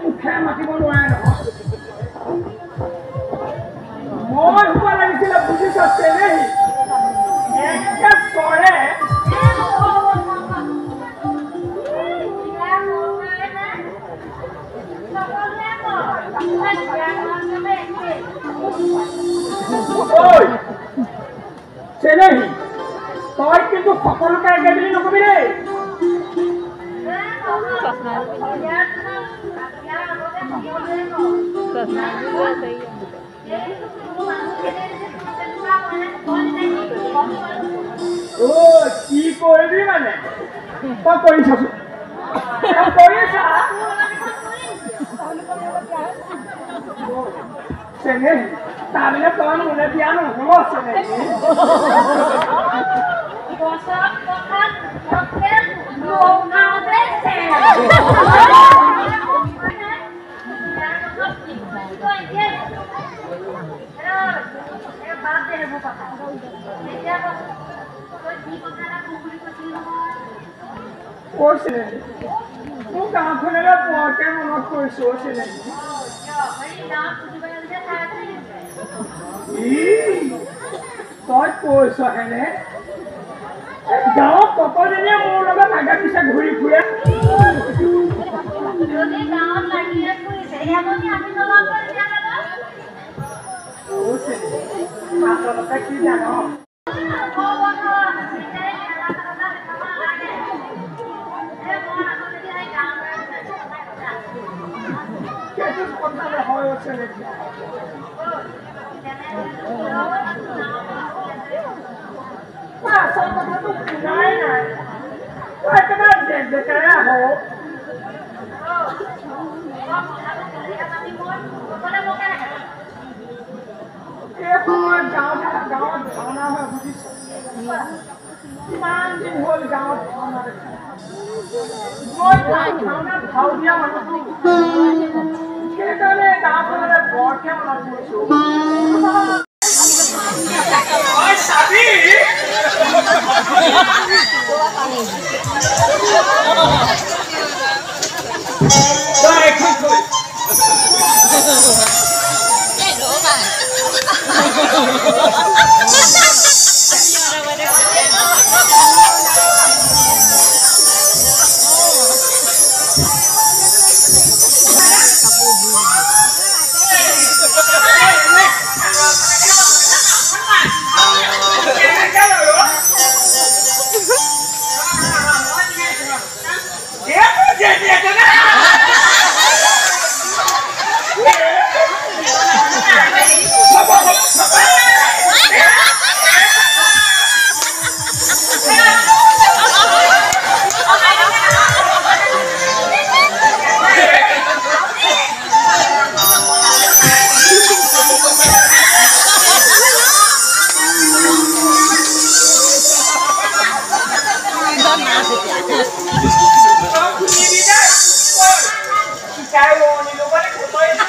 মুখে মাতিব নোৱাৰে নহয় মই হ'ব লাগিছিলে বুজিছ চেনেহি একে চৰে চেনেহি তই কিন্তু সকলোকে একে বুলি নকবি দেই কি কৰিবি মানে তই কৰিছচোন কৰিছা চেনেহি তাৰমানে তই মোলে দিয়া নহ'ব চেনেহি মোৰ গাঁওখনলৈ পুৱাতে মনত কৰিছো চেনেহি তই কৈছ হেনে গাঁৱত কতদিনীয়া মোৰ লগত আগে পিছে ঘূৰি ফুৰে আচলতে কি জানো কথাটা হয় চেনেহি asal kata tu lain lah. Kena dekara ho. गाँव भावना है बुझिस किमान दिन होल गाँव भावना भावना भाव दिया मानुसु केकाले गाँवखनले बरके मনত কৰিছো ओय Sabi Đây không thôi. Cái luôn đi luôn có cái